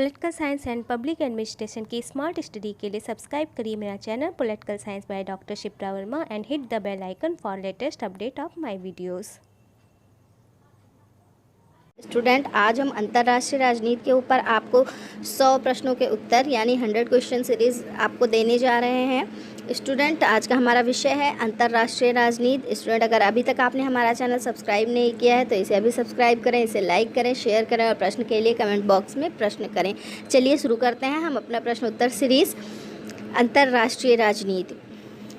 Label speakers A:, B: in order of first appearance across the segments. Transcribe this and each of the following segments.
A: Political science and public administration की smart study के लिए सब्सक्राइब करिए मेरा channel political science by doctor Shipra Verma and hit the bell icon for latest update of my videos.
B: Student, आज हम अंतर्राष्ट्रीय राजनीति के ऊपर आपको 100 प्रश्नों के उत्तर यानी 100 क्वेश्चन सीरीज़ आपको देने जा रहे हैं। स्टूडेंट, आज का हमारा विषय है अंतर्राष्ट्रीय राजनीति। स्टूडेंट, अगर अभी तक आपने हमारा चैनल सब्सक्राइब नहीं किया है तो इसे अभी सब्सक्राइब करें, इसे लाइक करें, शेयर करें और प्रश्न के लिए कमेंट बॉक्स में प्रश्न करें। चलिए शुरू करते हैं हम अपना प्रश्न उत्तर सीरीज़ अंतर्राष्ट्रीय राजनीति।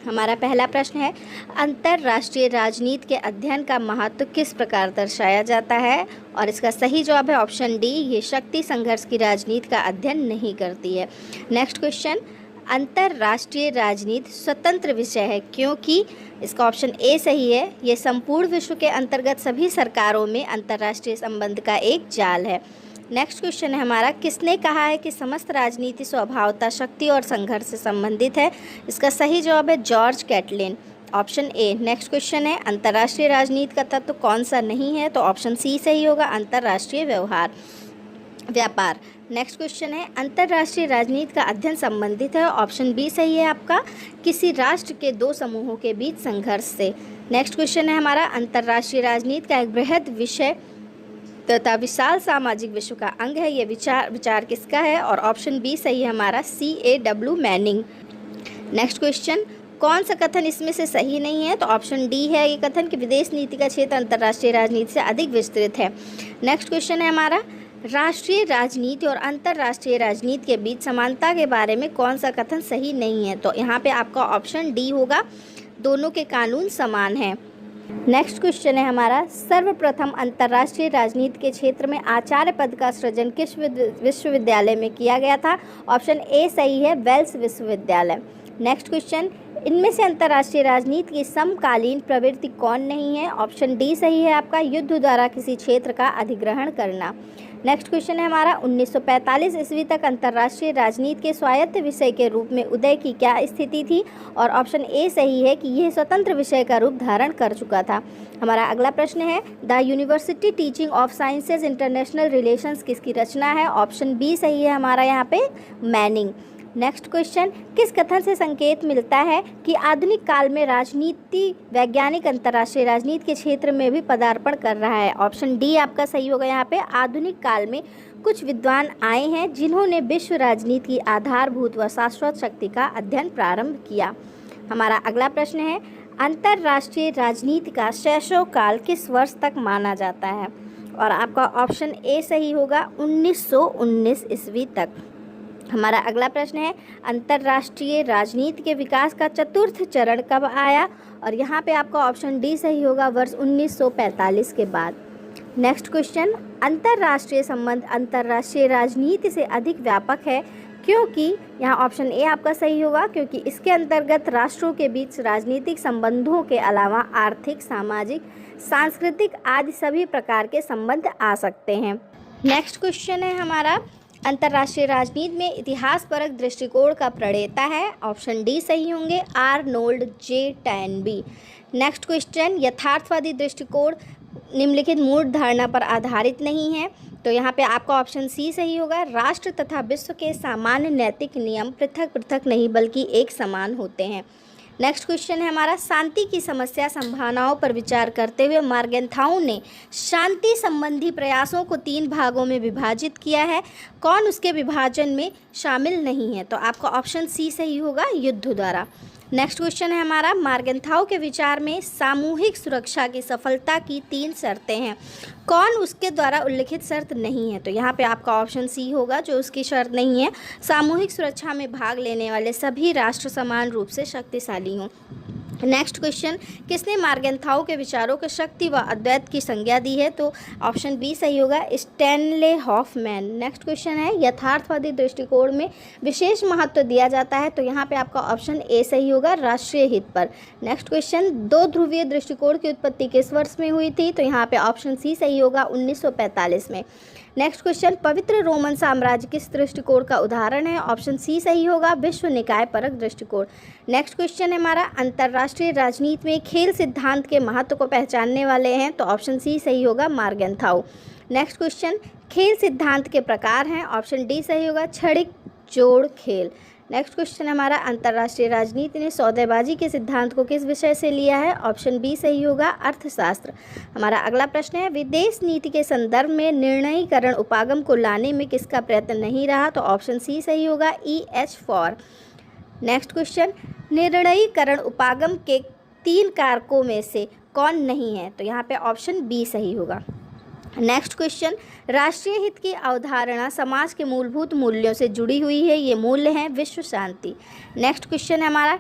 B: हमारा पहला प्रश्न है, अंतर्राष्ट्रीय राजनीति के अध्ययन का महत्व किस प्रकार दर्शाया जाता है? और इसका सही जवाब है ऑप्शन डी, ये शक्ति संघर्ष की राजनीति का अध्ययन नहीं करती है। नेक्स्ट क्वेश्चन, अंतर्राष्ट्रीय राजनीति स्वतंत्र विषय है क्योंकि इसका ऑप्शन ए सही है, ये संपूर्ण विश्व के अंतर्गत सभी सरकारों में अंतर्राष्ट्रीय संबंध का एक जाल है। नेक्स्ट क्वेश्चन है हमारा, किसने कहा है कि समस्त राजनीति स्वभावतः शक्ति और संघर्ष से संबंधित है? इसका सही जवाब है George Catlin, option A. Next question है, अंतर्राष्ट्रीय राजनीति का तत्व कौन सा नहीं है? तो ऑप्शन सी सही होगा, अंतर्राष्ट्रीय व्यापार। नेक्स्ट क्वेश्चन है, अंतर्राष्ट्रीय राजनीति का अध्ययन संबंधित है? ऑप्शन बी सही है आपका, किसी राष्ट्र के दो समूहों के बीच संघर्ष से। नेक्स्ट क्वेश्चन है हमारा, अंतर्राष्ट्रीय राजनीति का एक बृहद विषय तथा विशाल सामाजिक विश्व का अंग है, ये विचार किसका है? और ऑप्शन बी सही है हमारा, C.A.W. मैनिंग। नेक्स्ट क्वेश्चन, कौन सा कथन इसमें से सही नहीं है? तो ऑप्शन डी है ये कथन कि विदेश नीति का क्षेत्र अंतर्राष्ट्रीय राजनीति से अधिक विस्तृत है। नेक्स्ट क्वेश्चन है हमारा, राष्ट्रीय राजनीति और अंतर्राष्ट्रीय राजनीति के बीच समानता के बारे में कौन सा कथन सही नहीं है? तो यहाँ पे आपका ऑप्शन डी होगा, दोनों के कानून समान हैं। नेक्स्ट क्वेश्चन है हमारा, सर्वप्रथम अंतर्राष्ट्रीय राजनीति के क्षेत्र में आचार्य पद का सृजन किस विश्वविद्यालय में किया गया था? ऑप्शन ए सही है, वेल्स विश्वविद्यालय। नेक्स्ट क्वेश्चन, इनमें से अंतर्राष्ट्रीय राजनीति की समकालीन प्रवृत्ति कौन नहीं है? ऑप्शन डी सही है आपका, युद्ध द्वारा किसी क्षेत्र का अधिग्रहण करना। नेक्स्ट क्वेश्चन है हमारा, 1945 ईस्वी तक अंतर्राष्ट्रीय राजनीति के स्वायत्त विषय के रूप में उदय की क्या स्थिति थी? और ऑप्शन ए सही है कि यह स्वतंत्र विषय का रूप धारण कर चुका था। हमारा अगला प्रश्न है, the university teaching of sciences international relations किसकी रचना है? ऑप्शन बी सही है हमारा यहाँ पे, मैनिंग। नेक्स्ट क्वेश्चन, किस कथन से संकेत मिलता है कि आधुनिक काल में राजनीति वैज्ञानिक अंतर्राष्ट्रीय राजनीति के क्षेत्र में भी पदार्पण कर रहा है? ऑप्शन डी आपका सही होगा यहाँ पे, आधुनिक काल में कुछ विद्वान आए हैं जिन्होंने विश्व राजनीति की आधारभूत व शाश्वत शक्ति का अध्ययन प्रारंभ किया। हमारा अगला प्रश्न है, अंतर्राष्ट्रीय राजनीति का शैशव काल किस वर्ष तक माना जाता है? और आपका ऑप्शन ए सही होगा, 1919 ईस्वी तक। हमारा अगला प्रश्न है, अंतर्राष्ट्रीय राजनीति के विकास का चतुर्थ चरण कब आया? और यहाँ पे आपका ऑप्शन डी सही होगा, वर्ष 1945 के बाद। नेक्स्ट क्वेश्चन, अंतर्राष्ट्रीय संबंध अंतर्राष्ट्रीय राजनीति से अधिक व्यापक है क्योंकि यहाँ ऑप्शन ए आपका सही होगा, क्योंकि इसके अंतर्गत राष्ट्रों के बीच राजनीतिक संबंधों के अलावा आर्थिक, सामाजिक, सांस्कृतिक आदि सभी प्रकार के संबंध आ सकते हैं। नेक्स्ट क्वेश्चन है हमारा, अंतर्राष्ट्रीय राजनीति में इतिहासपरक दृष्टिकोण का प्रणेता है? ऑप्शन डी सही होंगे, आर्नोल्ड जे टैनबी। नेक्स्ट क्वेश्चन, यथार्थवादी दृष्टिकोण निम्नलिखित मूल धारणा पर आधारित नहीं है? तो यहाँ पे आपका ऑप्शन सी सही होगा, राष्ट्र तथा विश्व के सामान्य नैतिक नियम पृथक पृथक नहीं बल्कि एक समान होते हैं। नेक्स्ट क्वेश्चन है हमारा, शांति की समस्या संभावनाओं पर विचार करते हुए मार्गेंथाउ ने शांति संबंधी प्रयासों को 3 भागों में विभाजित किया है, कौन उसके विभाजन में शामिल नहीं है? तो आपका ऑप्शन सी सही होगा, युद्ध द्वारा। नेक्स्ट क्वेश्चन है हमारा, मार्गेंथाउ के विचार में सामूहिक सुरक्षा की सफलता की 3 शर्तें हैं, कौन उसके द्वारा उल्लिखित शर्त नहीं है? तो यहाँ पे आपका ऑप्शन सी होगा, जो उसकी शर्त नहीं है, सामूहिक सुरक्षा में भाग लेने वाले सभी राष्ट्र समान रूप से शक्तिशाली हों। नेक्स्ट क्वेश्चन, किसने मार्गेंथाउ के विचारों को शक्ति व अद्वैत की संज्ञा दी है? तो ऑप्शन बी सही होगा, स्टैनले हॉफमैन। नेक्स्ट क्वेश्चन है, यथार्थवादी दृष्टिकोण में विशेष महत्व दिया जाता है? तो यहाँ पे आपका ऑप्शन ए सही होगा, राष्ट्रीय हित पर। नेक्स्ट क्वेश्चन, 2 ध्रुवीय दृष्टिकोण की उत्पत्ति किस वर्ष में हुई थी? तो यहाँ पे ऑप्शन सी सही होगा, 1945 में। नेक्स्ट क्वेश्चन, पवित्र रोमन साम्राज्य किस दृष्टिकोण का उदाहरण है? ऑप्शन सी सही होगा, विश्व निकाय परक दृष्टिकोण। नेक्स्ट क्वेश्चन है हमारा, अंतर्राष्ट्रीय राजनीति में खेल सिद्धांत के महत्व को पहचानने वाले हैं? तो ऑप्शन सी सही होगा, मार्गेंथाउ। नेक्स्ट क्वेश्चन, खेल सिद्धांत के प्रकार हैं, ऑप्शन डी सही होगा क्षणिक जोड़ खेल। नेक्स्ट क्वेश्चन हमारा अंतर्राष्ट्रीय राजनीति ने सौदेबाजी के सिद्धांत को किस विषय से लिया है, ऑप्शन बी सही होगा अर्थशास्त्र। हमारा अगला प्रश्न है विदेश नीति के संदर्भ में निर्णयीकरण उपागम को लाने में किसका प्रयत्न नहीं रहा, तो ऑप्शन सी सही होगा EH फॉर। नेक्स्ट क्वेश्चन निर्णयीकरण उपागम के 3 कारकों में से कौन नहीं है, तो यहाँ पे ऑप्शन बी सही होगा। नेक्स्ट क्वेश्चन राष्ट्रीय हित की अवधारणा समाज के मूलभूत मूल्यों से जुड़ी हुई है, ये मूल्य हैं विश्व शांति। नेक्स्ट क्वेश्चन है हमारा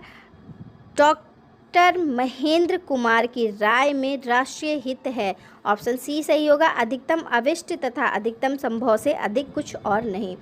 B: डॉक्टर महेंद्र कुमार की राय में राष्ट्रीय हित है, ऑप्शन सी सही होगा अधिकतम अविष्ट तथा अधिकतम संभव से अधिक कुछ और नहीं।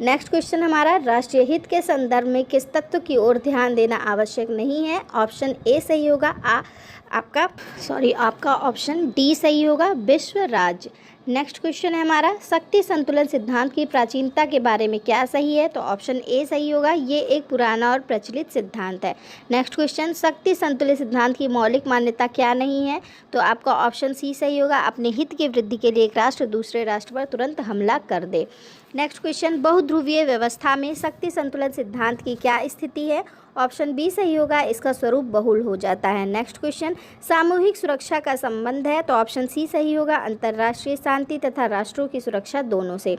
B: नेक्स्ट क्वेश्चन हमारा राष्ट्रीय हित के संदर्भ में किस तत्व की ओर ध्यान देना आवश्यक नहीं है, ऑप्शन ए सही होगा आपका ऑप्शन डी सही होगा विश्व राज्य। नेक्स्ट क्वेश्चन है हमारा शक्ति संतुलन सिद्धांत की प्राचीनता के बारे में क्या सही है, तो ऑप्शन ए सही होगा ये एक पुराना और प्रचलित सिद्धांत है। नेक्स्ट क्वेश्चन शक्ति संतुलन सिद्धांत की मौलिक मान्यता क्या नहीं है, तो आपका ऑप्शन सी सही होगा अपने हित की वृद्धि के लिए एक राष्ट्र दूसरे राष्ट्र पर तुरंत हमला कर दे। नेक्स्ट क्वेश्चन बहुध्रुवीय व्यवस्था में शक्ति संतुलन सिद्धांत की क्या स्थिति है, ऑप्शन बी सही होगा इसका स्वरूप बहुल हो जाता है। नेक्स्ट क्वेश्चन सामूहिक सुरक्षा का संबंध है, तो ऑप्शन सी सही होगा अंतर्राष्ट्रीय शांति तथा राष्ट्रों की सुरक्षा दोनों से।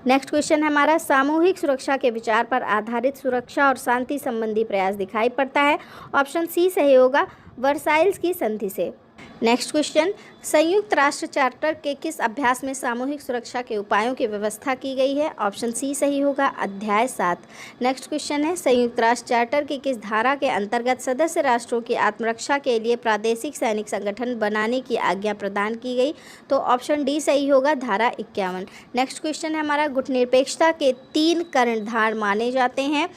B: नेक्स्ट क्वेश्चन हमारा सामूहिक सुरक्षा के विचार पर आधारित सुरक्षा और शांति संबंधी प्रयास दिखाई पड़ता है, ऑप्शन सी सही होगा वर्साइल्स की संधि से। नेक्स्ट क्वेश्चन संयुक्त राष्ट्र चार्टर के किस अभ्यास में सामूहिक सुरक्षा के उपायों की व्यवस्था की गई है, ऑप्शन सी सही होगा अध्याय 7। नेक्स्ट क्वेश्चन है संयुक्त राष्ट्र चार्टर की किस धारा के अंतर्गत सदस्य राष्ट्रों की आत्मरक्षा के लिए प्रादेशिक सैनिक संगठन बनाने की आज्ञा प्रदान की गई, तो ऑप्शन डी सही होगा धारा 51। नेक्स्ट क्वेश्चन है हमारा गुटनिरपेक्षता के 3 कर्णधार माने जाते हैं,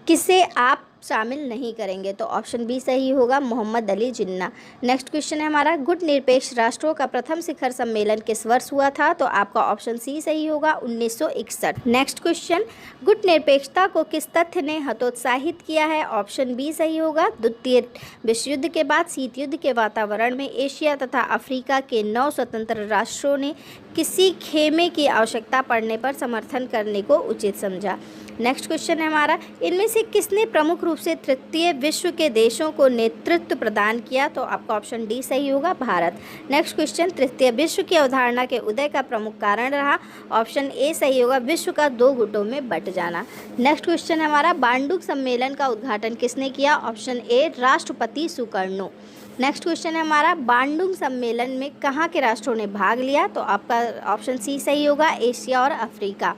B: किसे आप शामिल नहीं करेंगे, तो ऑप्शन बी सही होगा मोहम्मद अली जिन्ना। नेक्स्ट क्वेश्चन है हमारा गुटनिरपेक्ष राष्ट्रों का प्रथम शिखर सम्मेलन किस वर्ष हुआ था, तो आपका ऑप्शन सी सही होगा 1961। नेक्स्ट क्वेश्चन गुटनिरपेक्षता को किस तथ्य ने हतोत्साहित किया है, ऑप्शन बी सही होगा द्वितीय विश्व युद्ध के बाद शीत युद्ध के वातावरण में एशिया तथा अफ्रीका के 9 स्वतंत्र राष्ट्रों ने किसी खेमे की आवश्यकता पड़ने पर समर्थन करने को उचित समझा। नेक्स्ट क्वेश्चन है हमारा इनमें से किसने प्रमुख रूप से तृतीय विश्व के देशों को नेतृत्व प्रदान किया, तो आपका ऑप्शन डी सही होगा भारत। नेक्स्ट क्वेश्चन तृतीय विश्व की अवधारणा के उदय का प्रमुख कारण रहा, ऑप्शन ए सही होगा विश्व का 2 गुटों में बंट जाना। नेक्स्ट क्वेश्चन है हमारा बांडुक सम्मेलन का उद्घाटन किसने किया, ऑप्शन ए राष्ट्रपति सुकर्णो। नेक्स्ट क्वेश्चन है हमारा बांडुक सम्मेलन में कहाँ के राष्ट्रों ने भाग लिया, तो आपका ऑप्शन सी सही होगा एशिया और अफ्रीका।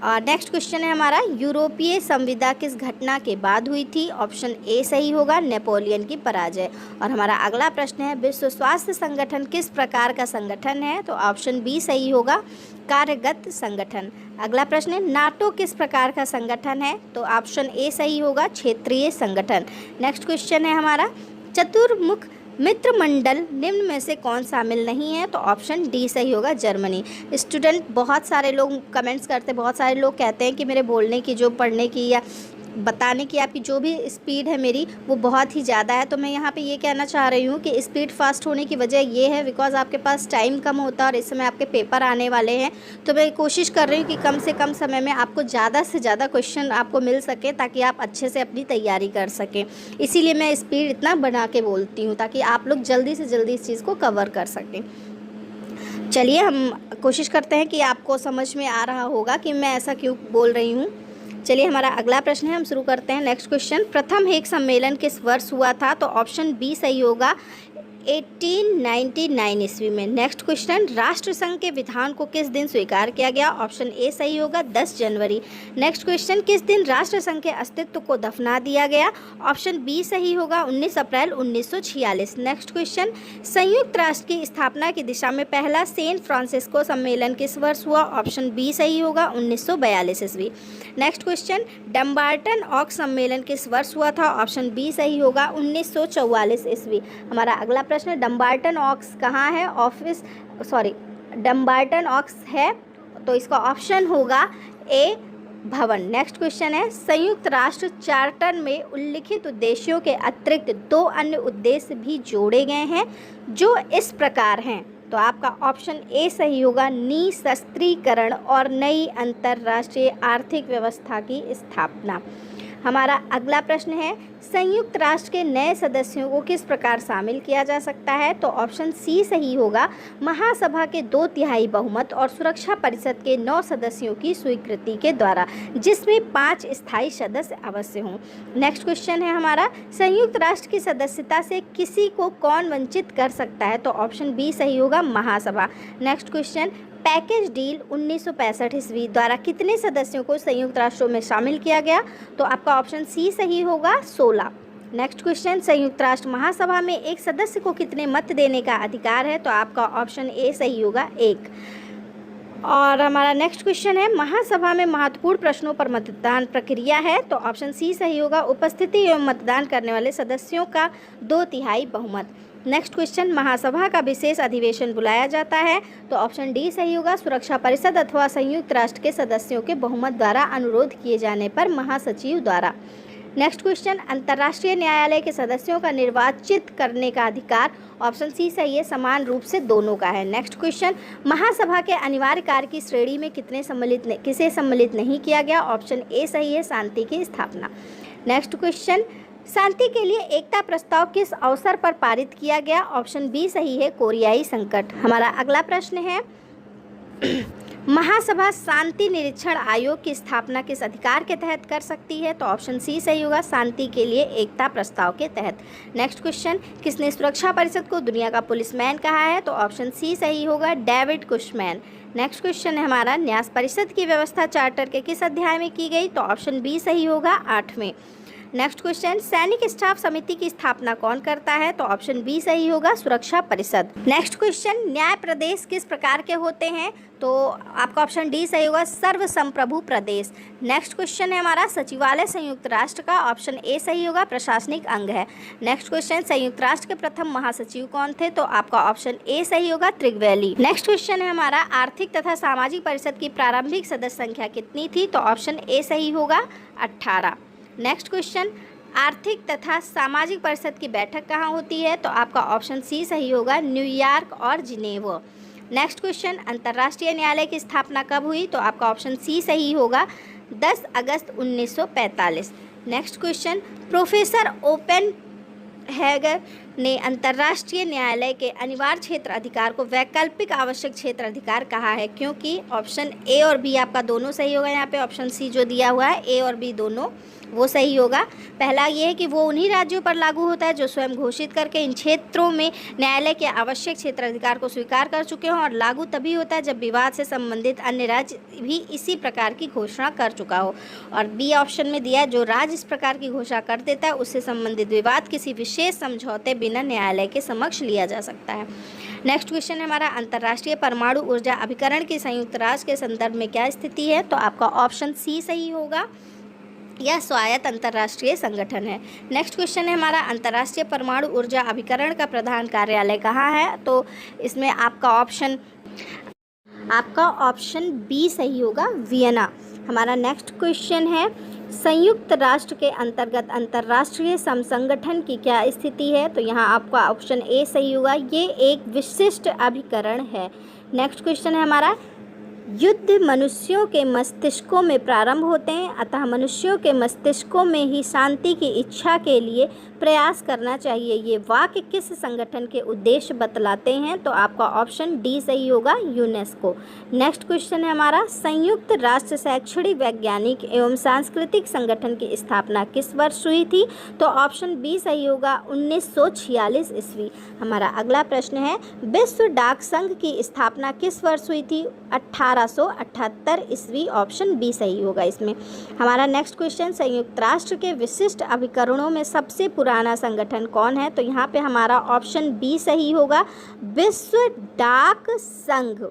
B: नेक्स्ट क्वेश्चन है हमारा यूरोपीय संविदा किस घटना के बाद हुई थी, ऑप्शन ए सही होगा नेपोलियन की पराजय। और हमारा अगला प्रश्न है विश्व स्वास्थ्य संगठन किस प्रकार का संगठन है, तो ऑप्शन बी सही होगा कार्यगत संगठन। अगला प्रश्न है नाटो किस प्रकार का संगठन है, तो ऑप्शन ए सही होगा क्षेत्रीय संगठन। नेक्स्ट क्वेश्चन है हमारा चतुर्मुख मित्र मंडल निम्न में से कौन शामिल नहीं है, तो ऑप्शन डी सही होगा जर्मनी। स्टूडेंट बहुत सारे लोग कमेंट्स करते, बहुत सारे लोग कहते हैं कि मेरे बोलने की जो पढ़ने की या बताने की आपकी जो भी स्पीड है मेरी वो बहुत ही ज़्यादा है। तो मैं यहाँ पे ये कहना चाह रही हूँ कि स्पीड फास्ट होने की वजह ये है बिकॉज आपके पास टाइम कम होता है और इस समय आपके पेपर आने वाले हैं। तो मैं कोशिश कर रही हूँ कि कम से कम समय में आपको ज़्यादा से ज़्यादा क्वेश्चन आपको मिल सके ताकि आप अच्छे से अपनी तैयारी कर सकें। इसीलिए मैं स्पीड इतना बना के बोलती हूँ ताकि आप लोग जल्दी से जल्दी इस चीज़ को कवर कर सकें। चलिए हम कोशिश करते हैं कि आपको समझ में आ रहा होगा कि मैं ऐसा क्यों बोल रही हूँ। चलिए हमारा अगला प्रश्न है, हम शुरू करते हैं। नेक्स्ट क्वेश्चन प्रथम हेग सम्मेलन किस वर्ष हुआ था, तो ऑप्शन बी सही होगा 1899 ईस्वी में। नेक्स्ट क्वेश्चन राष्ट्रसंघ के विधान को किस दिन स्वीकार किया गया, ऑप्शन ए सही होगा 10 जनवरी। नेक्स्ट क्वेश्चन किस दिन राष्ट्रसंघ के अस्तित्व को दफना दिया गया, ऑप्शन बी सही होगा 19 अप्रैल 1946। नेक्स्ट क्वेश्चन संयुक्त राष्ट्र की स्थापना की दिशा में पहला सैन फ्रांसिस्को सम्मेलन किस वर्ष हुआ, ऑप्शन बी सही होगा 1942 ईस्वी। नेक्स्ट क्वेश्चन डम्बार्टन ऑक्स सम्मेलन किस वर्ष हुआ था, ऑप्शन बी सही होगा 1944 ईस्वी। हमारा अगला प्रश्न डम्बार्टन ऑक्स कहाँ है, डम्बार्टन ऑक्स है तो इसका ऑप्शन होगा ए भवन। नेक्स्ट क्वेश्चन है संयुक्त राष्ट्र चार्टर में उल्लिखित उद्देश्यों के अतिरिक्त 2 अन्य उद्देश्य भी जोड़े गए हैं जो इस प्रकार हैं, तो आपका ऑप्शन ए सही होगा, निशस्त्रीकरण और नई अंतर्राष्ट्रीय आर्थिक व्यवस्था की स्थापना। हमारा अगला प्रश्न है, संयुक्त राष्ट्र के नए सदस्यों को किस प्रकार शामिल किया जा सकता है? तो ऑप्शन सी सही होगा, महासभा के 2/3 बहुमत और सुरक्षा परिषद के 9 सदस्यों की स्वीकृति के द्वारा, जिसमें 5 स्थायी सदस्य अवश्य हों। नेक्स्ट क्वेश्चन है हमारा, संयुक्त राष्ट्र की सदस्यता से किसी को कौन वंचित कर सकता है? तो ऑप्शन बी सही होगा, महासभा। नेक्स्ट क्वेश्चन, पैकेज डील 1965 ईस्वी द्वारा कितने सदस्यों को संयुक्त राष्ट्रों में शामिल किया गया? तो आपका ऑप्शन सी सही होगा, 16। नेक्स्ट क्वेश्चन, संयुक्त राष्ट्र महासभा में एक सदस्य को कितने मत देने का अधिकार है? तो आपका ऑप्शन ए सही होगा, 1। और हमारा नेक्स्ट क्वेश्चन है, महासभा में महत्वपूर्ण प्रश्नों पर मतदान प्रक्रिया है? तो ऑप्शन सी सही होगा, उपस्थिति एवं मतदान करने वाले सदस्यों का 2/3 बहुमत। नेक्स्ट क्वेश्चन, महासभा का विशेष अधिवेशन बुलाया जाता है? तो ऑप्शन डी सही होगा, सुरक्षा परिषद अथवा संयुक्त राष्ट्र के सदस्यों के बहुमत द्वारा अनुरोध किए जाने पर महासचिव द्वारा। नेक्स्ट क्वेश्चन, अंतर्राष्ट्रीय न्यायालय के सदस्यों का निर्वाचित करने का अधिकार? ऑप्शन सी सही है, समान रूप से दोनों का है। नेक्स्ट क्वेश्चन, महासभा के अनिवार्य कार्य की श्रेणी में किसे सम्मिलित नहीं किया गया? ऑप्शन ए सही है, शांति की स्थापना। नेक्स्ट क्वेश्चन, शांति के लिए एकता प्रस्ताव किस अवसर पर पारित किया गया? ऑप्शन बी सही है, कोरियाई संकट। हमारा अगला प्रश्न है, महासभा शांति निरीक्षण आयोग की स्थापना किस अधिकार के तहत कर सकती है? तो ऑप्शन सी सही होगा, शांति के लिए एकता प्रस्ताव के तहत। नेक्स्ट क्वेश्चन, किसने सुरक्षा परिषद को दुनिया का पुलिसमैन कहा है? तो ऑप्शन सी सही होगा, डेविड कुशमैन। नेक्स्ट क्वेश्चन है हमारा, न्यास परिषद की व्यवस्था चार्टर के किस अध्याय में की गई? तो ऑप्शन बी सही होगा, 8वें। नेक्स्ट क्वेश्चन, सैनिक स्टाफ समिति की स्थापना कौन करता है? तो ऑप्शन बी सही होगा, सुरक्षा परिषद। नेक्स्ट क्वेश्चन, न्याय प्रदेश किस प्रकार के होते हैं? तो आपका ऑप्शन डी सही होगा, सर्वसंप्रभु प्रदेश। नेक्स्ट क्वेश्चन है हमारा, सचिवालय संयुक्त राष्ट्र का? ऑप्शन ए सही होगा, प्रशासनिक अंग है। नेक्स्ट क्वेश्चन, संयुक्त राष्ट्र के प्रथम महासचिव कौन थे? तो आपका ऑप्शन ए सही होगा, त्रिगवैली। नेक्स्ट क्वेश्चन है हमारा, आर्थिक तथा सामाजिक परिषद की प्रारंभिक सदस्य संख्या कितनी थी? तो ऑप्शन ए सही होगा, 18। नेक्स्ट क्वेश्चन, आर्थिक तथा सामाजिक परिषद की बैठक कहाँ होती है? तो आपका ऑप्शन सी सही होगा, न्यूयॉर्क और जिनेवा। नेक्स्ट क्वेश्चन, अंतर्राष्ट्रीय न्यायालय की स्थापना कब हुई? तो आपका ऑप्शन सी सही होगा, 10 अगस्त 1945। Next question, professor open hugger ने अंतर्राष्ट्रीय न्यायालय के अनिवार्य क्षेत्र अधिकार को वैकल्पिक आवश्यक क्षेत्र अधिकार कहा है, क्योंकि ऑप्शन ए और बी आपका दोनों सही होगा। यहाँ पे ऑप्शन सी जो दिया हुआ है, ए और बी दोनों वो सही होगा। पहला ये है कि वो उन्हीं राज्यों पर लागू होता है जो स्वयं घोषित करके इन क्षेत्रों में न्यायालय के आवश्यक क्षेत्र अधिकार को स्वीकार कर चुके हों, और लागू तभी होता है जब विवाद से संबंधित अन्य राज्य भी इसी प्रकार की घोषणा कर चुका हो। और बी ऑप्शन में दिया है, जो राज्य इस प्रकार की घोषणा कर देता है उससे संबंधित विवाद किसी विशेष समझौते बिना न्यायालय के समक्ष लिया जा सकता है। नेक्स्ट क्वेश्चन है हमारा, अंतर्राष्ट्रीय परमाणु ऊर्जा अभिकरण की संयुक्त राष्ट्र के संदर्भ में क्या स्थिति है? तो आपका ऑप्शन सी सही होगा, यह स्वायत्त अंतर्राष्ट्रीय संगठन है। नेक्स्ट क्वेश्चन है हमारा, अंतर्राष्ट्रीय परमाणु ऊर्जा अभिकरण का प्रधान कार्यालय कहाँ है? तो इसमें आपका ऑप्शन बी सही होगा, वियना। हमारा नेक्स्ट क्वेश्चन है, संयुक्त राष्ट्र के अंतर्गत अंतर्राष्ट्रीय श्रम संगठन की क्या स्थिति है? तो यहाँ आपका ऑप्शन ए सही होगा, ये एक विशिष्ट अभिकरण है। नेक्स्ट क्वेश्चन है हमारा, युद्ध मनुष्यों के मस्तिष्कों में प्रारंभ होते हैं, अतः मनुष्यों के मस्तिष्कों में ही शांति की इच्छा के लिए प्रयास करना चाहिए। ये वाक्य किस संगठन के उद्देश्य बतलाते हैं? तो आपका ऑप्शन डी सही होगा, यूनेस्को। नेक्स्ट क्वेश्चन है हमारा, संयुक्त राष्ट्र शैक्षणिक वैज्ञानिक एवं सांस्कृतिक संगठन की स्थापना किस वर्ष हुई थी? तो ऑप्शन बी सही होगा, 1946 ईस्वी। हमारा अगला प्रश्न है, विश्व डाक संघ की स्थापना किस वर्ष हुई थी? 1878 ईस्वी। ऑप्शन बी सही होगा इसमें। हमारा नेक्स्ट क्वेश्चन, संयुक्त राष्ट्र के विशिष्ट अभिकरणों में सबसे पुराना संगठन कौन है? तो यहाँ पे हमारा ऑप्शन बी सही होगा, विश्व डाक संघ।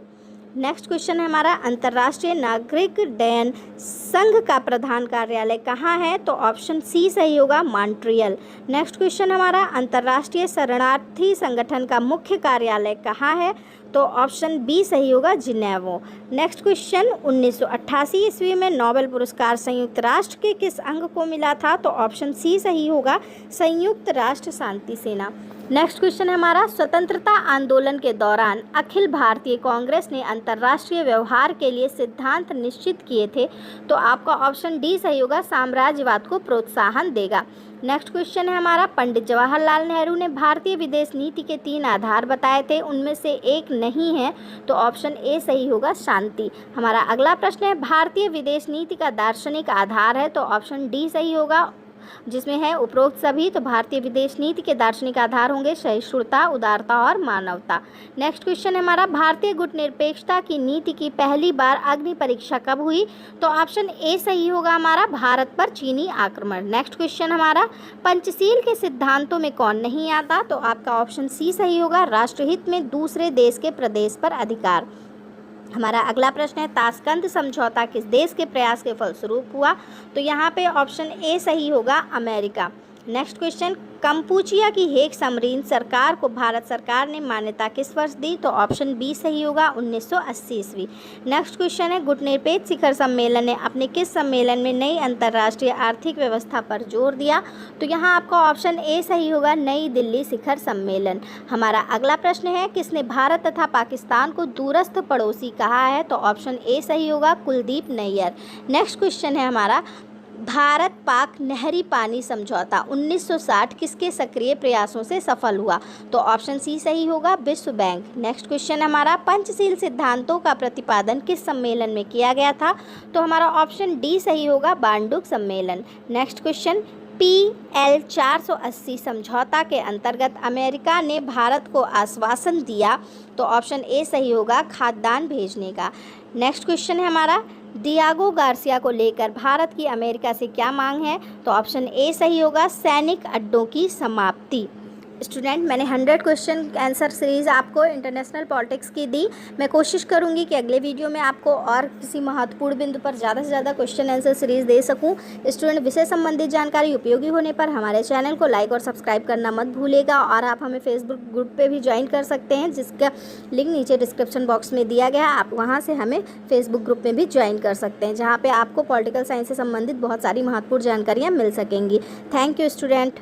B: नेक्स्ट क्वेश्चन है हमारा, अंतर्राष्ट्रीय नागरिक उड्डयन संघ का प्रधान कार्यालय कहाँ है? तो ऑप्शन सी सही होगा, मॉन्ट्रियल। नेक्स्ट क्वेश्चन हमारा, अंतर्राष्ट्रीय शरणार्थी संगठन का मुख्य कार्यालय कहाँ है? तो ऑप्शन बी सही होगा, जिनेवा। नेक्स्ट क्वेश्चन, 1988 ईस्वी में नोबेल पुरस्कार संयुक्त राष्ट्र के किस अंग को मिला था? तो ऑप्शन सी सही होगा, संयुक्त राष्ट्र शांति सेना। नेक्स्ट क्वेश्चन है हमारा, स्वतंत्रता आंदोलन के दौरान अखिल भारतीय कांग्रेस ने अंतर्राष्ट्रीय व्यवहार के लिए सिद्धांत निश्चित किए थे। तो आपका ऑप्शन डी सही होगा, साम्राज्यवाद को प्रोत्साहन देगा। नेक्स्ट क्वेश्चन है हमारा, पंडित जवाहरलाल नेहरू ने भारतीय विदेश नीति के 3 आधार बताए थे, उनमें से एक नहीं है। तो ऑप्शन ए सही होगा, शांति। हमारा अगला प्रश्न है, भारतीय विदेश नीति का दार्शनिक आधार है। तो ऑप्शन डी सही होगा, जिसमें है उपरोक्त सभी। तो भारतीय विदेश नीति के दार्शनिक आधार होंगे सहिष्णुता, उदारता और मानवता। नेक्स्ट क्वेश्चन है हमारा, भारतीय गुटनिरपेक्षता की नीति की पहली बार अग्नि परीक्षा कब हुई। तो ऑप्शन ए सही होगा हमारा, भारत पर चीनी आक्रमण। नेक्स्ट क्वेश्चन हमारा, पंचशील के सिद्धांतों में कौन नहीं आता। तो आपका ऑप्शन सी सही होगा, राष्ट्रहित में दूसरे देश के प्रदेश पर अधिकार। हमारा अगला प्रश्न है, ताशकंद समझौता किस देश के प्रयास के फलस्वरूप हुआ। तो यहाँ पे ऑप्शन ए सही होगा, अमेरिका। नेक्स्ट क्वेश्चन, कंपूचिया की हेग समरीन सरकार को भारत सरकार ने मान्यता किस वर्ष दी। तो ऑप्शन बी सही होगा, 1980 ईस्वी। नेक्स्ट क्वेश्चन है, गुटनिरपेक्ष शिखर सम्मेलन ने अपने किस सम्मेलन में नई अंतर्राष्ट्रीय आर्थिक व्यवस्था पर जोर दिया। तो यहाँ आपका ऑप्शन ए सही होगा, नई दिल्ली शिखर सम्मेलन। हमारा अगला प्रश्न है, किसने भारत तथा पाकिस्तान को दूरस्थ पड़ोसी कहा है। तो ऑप्शन ए सही होगा, कुलदीप नैयर। नेक्स्ट क्वेश्चन है हमारा, भारत पाक नहरी पानी समझौता 1960 किसके सक्रिय प्रयासों से सफल हुआ। तो ऑप्शन सी सही होगा, विश्व बैंक। नेक्स्ट क्वेश्चन हमारा, पंचशील सिद्धांतों का प्रतिपादन किस सम्मेलन में किया गया था। तो हमारा ऑप्शन डी सही होगा, बांडुक सम्मेलन। नेक्स्ट क्वेश्चन, PL 480 समझौता के अंतर्गत अमेरिका ने भारत को आश्वासन दिया। तो ऑप्शन ए सही होगा, खाद्यान्न भेजने का। नेक्स्ट क्वेश्चन है हमारा, डियागो गार्सिया को लेकर भारत की अमेरिका से क्या मांग है। तो ऑप्शन ए सही होगा, सैनिक अड्डों की समाप्ति। स्टूडेंट, मैंने 100 क्वेश्चन आंसर सीरीज़ आपको इंटरनेशनल पॉलिटिक्स की दी। मैं कोशिश करूंगी कि अगले वीडियो में आपको और किसी महत्वपूर्ण बिंदु पर ज़्यादा से ज़्यादा क्वेश्चन आंसर सीरीज़ दे सकूं। स्टूडेंट, विषय संबंधित जानकारी उपयोगी होने पर हमारे चैनल को लाइक और सब्सक्राइब करना मत भूलिएगा। और आप हमें फेसबुक ग्रुप पर भी ज्वाइन कर सकते हैं, जिसका लिंक नीचे डिस्क्रिप्शन बॉक्स में दिया गया है। आप वहाँ से हमें फेसबुक ग्रुप में भी ज्वाइन कर सकते हैं, जहाँ पर आपको पॉलिटिकल साइंस से संबंधित बहुत सारी महत्वपूर्ण जानकारियाँ मिल सकेंगी। Thank you student.